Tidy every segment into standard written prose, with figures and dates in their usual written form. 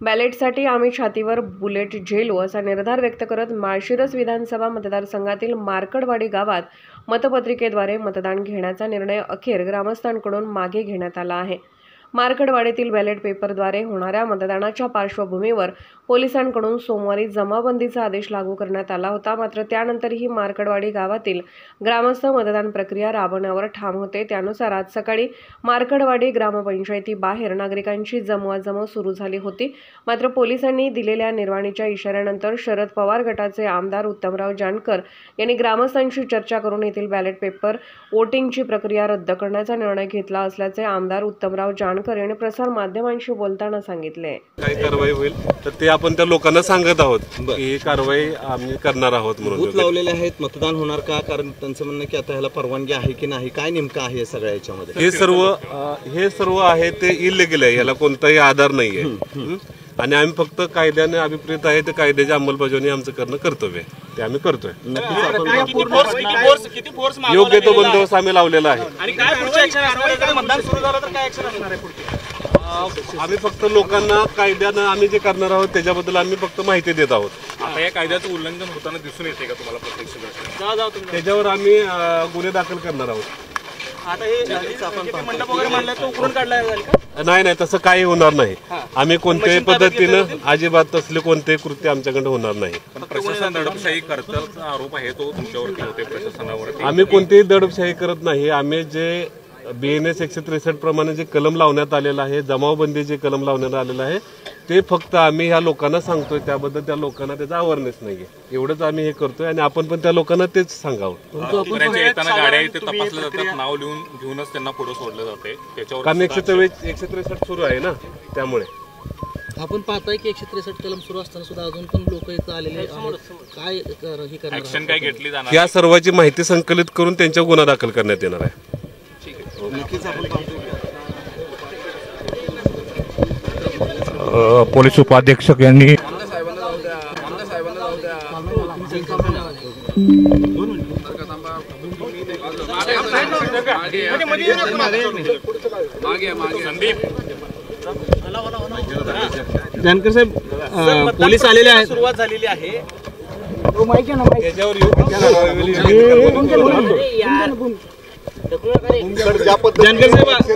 बॅलेटसाठी आम्ही छातीवर बुलेट झेलू असा निर्धार व्यक्त करत माळशिरस विधानसभा मतदारसंघातील मार्कडवाडी गावात मतपत्रिकेद्वारे मतदान घेण्याचा निर्णय अखेर ग्रामस्थांकडून मागे घेण्यात आला आहे। मार्कडवाडीतील बॅलेट पेपरद्वारे होणाऱ्या मतदानाच्या पार्श्वभूमीवर पोलिसांकडून सोमवारी जमावबंदीचा आदेश लागू करण्यात आला होता। मात्र त्यानंतरही मार्कडवाडी गावातील ग्रामस्थ मतदान प्रक्रिया राबवण्यावर ठाम होते। त्यानुसार आज सकाळी मार्कडवाडी ग्रामपंचायती बाहेर नागरिकांची जमवाजमव सुरू झाली होती। मात्र पोलिसांनी दिलेल्या निर्वाणीच्या इशाऱ्यानंतर शरद पवार गटाचे आमदार उत्तमराव जानकर यांनी ग्रामस्थांशी चर्चा करून येथील बॅलेट पेपर वोटिंगची प्रक्रिया रद्द करण्याचा निर्णय घेतला असल्याचे आमदार उत्तमराव जानकर यांनी प्रसार माध्यमांशी बोलताना सांगितले। काय कारवाई होईल तर ते आपण त्या लोकांना सांगत आहोत की ही कारवाई आम्ही करणार आहोत म्हणून। बूथ लावलेले आहेत, मतदान होणार का? कारण त्यांचं म्हणणं की आता ह्याला परवानगी आहे की नाही, काय नेमकं आहे सगळ्या याच्यामध्ये? हे सर्व आहे ते इलिगल आहे, याला कोणताही आधार नाहीये आणि आम्ही फक्त कायद्याने अभिप्रेत आहे, ते कायद्याची अंमलबजावणी आमचं करणं कर्तव्य आहे, ते आम्ही करतोय। योग्य तो बंदोबस्त आम्ही लावलेला आहे। आम्ही फक्त लोकांना कायद्यानं आम्ही जे करणार आहोत त्याच्याबद्दल आम्ही फक्त माहिती देत आहोत। आता या कायद्याचं उल्लंघन होताना दिसून येते का तुम्हाला प्रत्यक्ष? त्याच्यावर आम्ही गुन्हे दाखल करणार आहोत। नाही, तसं काही होणार नाही। आम्ही कोणत्याही पद्धतीनं अजिबात तसले कोणतेही कृत्य आमच्याकडे होणार नाही। प्रशासन दडपशाही करण्याचा आरोप आहे तो तुमच्यावरती होते प्रशासनावर। आम्ही कोणतीही दडपशाही करत नाही। आम्ही जे BNS 163 प्रमाणे जे कलम लावण्यात आलेलं आहे, जमावबंदी जे कलम लावण्यात आलेलं आहे, ते फक्त आम्ही ह्या लोकांना सांगतोय, त्याबद्दल त्या लोकांना त्याचा अवेअरनेस नाहीये, एवढंच आम्ही हे करतोय आणि आपण पण त्या लोकांना तेच सांगावं। येताना गाड्या इथे तपासल्या जातात, नाव लिहून घेऊनच त्यांना पुढे सोडलं जाते, त्याच्यावर कारण 163 सुरू आहे ना, त्यामुळे आपण पाहताय की 163 कलम सुरू असताना सुद्धा अजून पण लोक इथं आलेले काय हे करणार, ऍक्शन काय घेतली जाणार या सर्वांची माहिती संकलित करून त्यांच्यावर गुन्हा दाखल करण्यात येणार आहे। पोलीस उपाधीक्षक यांनी जानकर साहेब, पोलीस आलेले आहेत, सुरुवात झालेली आहे। ज्या पद्धतीसाठी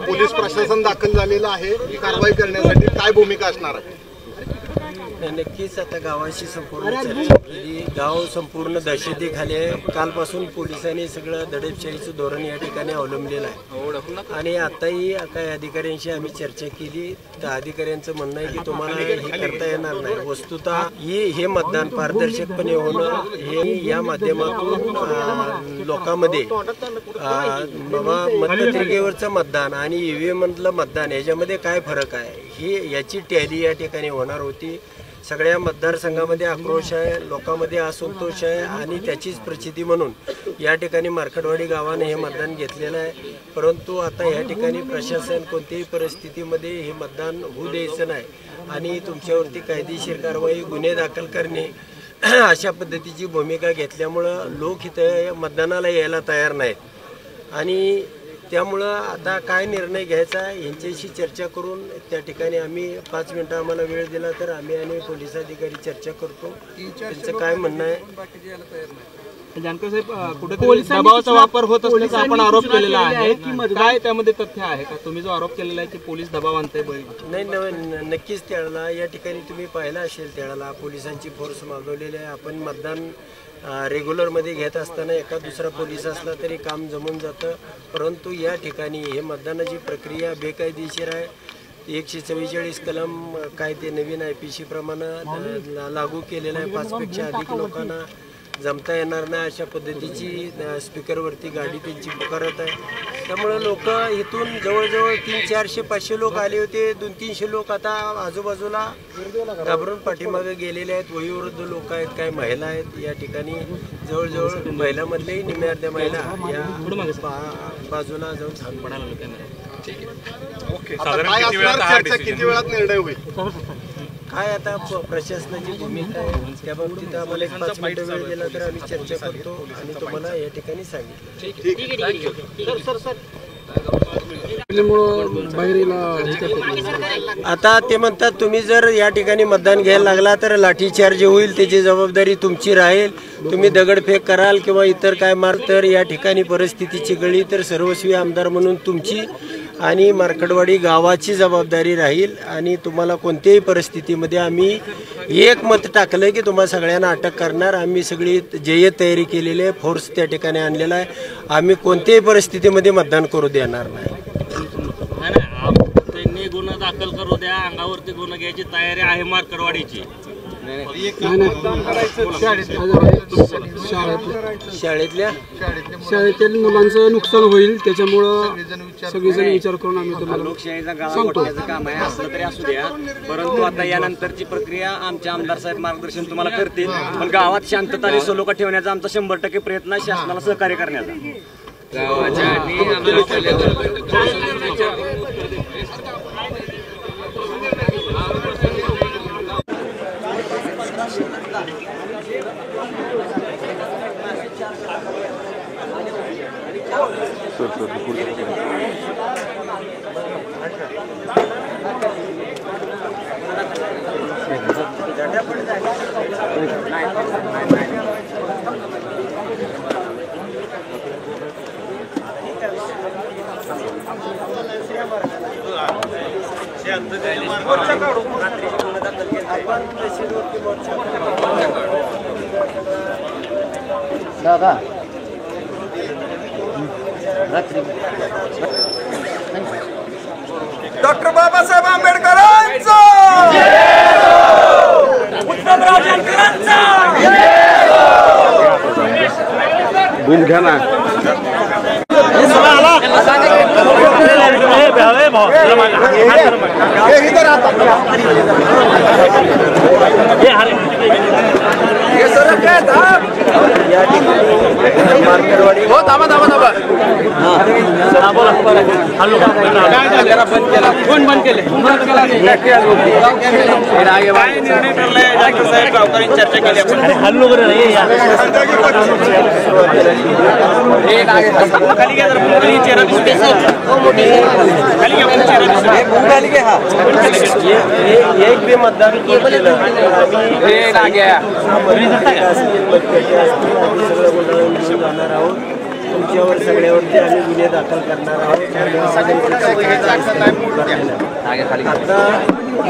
पोलीस प्रशासन दाखल झालेलं आहे, ही कारवाई करण्यासाठी काय भूमिका असणार आहे? नक्कीच आता गावाशी संपूर्ण चर्चा केली। गाव संपूर्ण दहशतीखाली आहे। कालपासून पोलिसांनी सगळं दडपशाहीचं धोरण या ठिकाणी अवलंबलेलं आहे आणि आताही काही अधिकाऱ्यांशी आम्ही चर्चा केली, त्या अधिकाऱ्यांचं म्हणणं आहे की तुम्हाला हे करता येणार नाही। वस्तुतः हे मतदान पारदर्शकपणे होणं, हे या माध्यमातून लोकांमध्ये बाबा मतपत्रिकेवरचं मतदान आणि EVM मधलं मतदान याच्यामध्ये काय फरक आहे, ही याची टॅली या ठिकाणी होणार होती। सगळ्या मतदारसंघामध्ये आक्रोश आहे, लोकांमध्ये असंतोष आहे आणि त्याचीच प्रचिती म्हणून या ठिकाणी मार्कडवाडी गावाने हे मतदान घेतलेलं आहे। परंतु आता या ठिकाणी प्रशासन कोणत्याही परिस्थितीमध्ये हे मतदान होऊ द्यायचं नाही आणि तुमच्यावरती कायदेशीर कारवाई, गुन्हे दाखल करणे अशा पद्धतीची भूमिका घेतल्यामुळं लोक इथं मतदानाला यायला तयार नाहीत आणि त्यामुळं आता काय निर्णय घ्यायचा यांच्याशी चर्चा करून त्या ठिकाणी आम्ही 5 मिनिटं आम्हाला वेळ दिला तर आम्ही आणि पोलीस अधिकारी चर्चा करतो, त्यांचं काय म्हणणं आहे। जानकर साहेब, कुठेतरी दबावाचा वापर होत असल्याचा आपण आरोप केलेला आहे, काय त्यामध्ये तथ्य आहे का? तुम्ही जो आरोप केलेला आहे की पोलीस दबाव आणताय? नाही, नक्कीच त्यावेळेला या ठिकाणी तुम्ही पाहिलं असेल, त्यावेळेला पोलिसांची फोर्स मागवलेली आहे। आपण मतदान रेग्युलरमध्ये घेत असताना एका दुसरा पोलीस असला तरी काम जमून जातं, परंतु या ठिकाणी हे मतदानाची प्रक्रिया बेकायदेशीर आहे। 144 कलम काय ते नवीन IPC प्रमाणे लागू केलेलं आहे। 5 पेक्षा अधिक लोकांना जमता येणार नाही अशा पद्धतीची स्पीकरवरती गाडी त्यांची पुकारत आहे। त्यामुळे लोक इथून जवळजवळ 300-400-500 लोक आले होते, 200-300 लोक आता आजूबाजूला घाबरून पाठीमागे गेलेले आहेत। वयोवृद्ध लोक आहेत, काही महिला आहेत। या ठिकाणी जवळजवळ महिलांमधलेही निम्मे अर्ध्या महिला या बाजूला जाऊन सांगपडायला लोकांना। किती वेळात निर्णय होईल? काय आता प्रशासनाची भूमिका आहे त्या बाबतीत आम्हाला 5 मिनिटं वेळ दिला तर आम्ही चर्चा करतो आणि तुम्हाला या ठिकाणी सांगितलं। आता ते म्हणतात तुम्ही जर या ठिकाणी मतदान घ्यायला लागला तर लाठीचार्ज होईल, त्याची जबाबदारी तुमची राहील, तुम्ही दगडफेक कराल किंवा इतर काय मार, तर या ठिकाणी परिस्थिती चिघळली तर सर्वस्वी आमदार म्हणून तुमची आणि मार्कडवाडी गावाची जबाबदारी राहील आणि तुम्हाला कोणत्याही परिस्थितीमध्ये आम्ही एक मत टाकलं की तुम्हाला सगळ्यांना अटक करणार. आम्ही सगळी जय्यत तयारी केलेली आहे, फोर्स त्या ठिकाणी आणलेला आहे. आम्ही कोणत्याही परिस्थितीमध्ये मतदान करू देणार नाही. त्यांनी गुन्हा दाखल करू द्या, अंगावरती गुन्हा घ्यायची तयारी आहे मार्कडवाडीची. शाळेतील मुलांचं नुकसान होईल, त्याच्यामुळं सगळेजण विचार करून आम्ही तुम्हाला लोकशाहीचा गावाचं काम आहे, असलं तरी असू द्या. परंतु आता यानंतरची प्रक्रिया आमचे आमदार साहेब मार्गदर्शन तुम्हाला करतील. पण गावात शांतता आणि सलोखा ठेवण्याचा आमचा 100% प्रयत्न आहे, शासनाला सहकार्य करण्याचा. दादा डॉक्टर बाबासाहेब आंबेडकरांचा गुण घ्या ना. कोण बंद केले? निर्णय ठरलाय जाकीर साहेब गावकऱ्यांनी चर्चा केली आपण. खाली घ्या जरा, खाली चेहरा खाली घ्या. एक भी मतदान जाणार आहोत. तुमच्यावर सगळ्यावरती आम्ही गुन्हे दाखल करणार आहोत. आता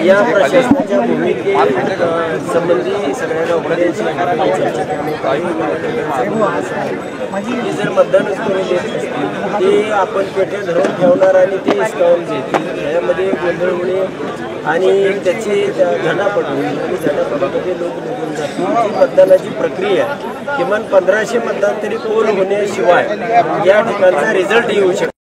या प्रशासनाच्या भूमिके संबंधी सगळ्या गावकऱ्यांशी चर्चा करण्यात जर मतदानच करून देत असतील ते आपण पेट्या धरून ठेवणार आणि ते हिसकावून घेतील. यामध्ये गोंधळ होणे आणि त्याची झटापट होईल आणि झटापटीमध्ये लोक निघून जातील. ही मतदानाची प्रक्रिया किमान 1500 मतदान तरी पूर्ण होण्याशिवाय या ठिकाणचा रिझल्ट येऊ शकतो.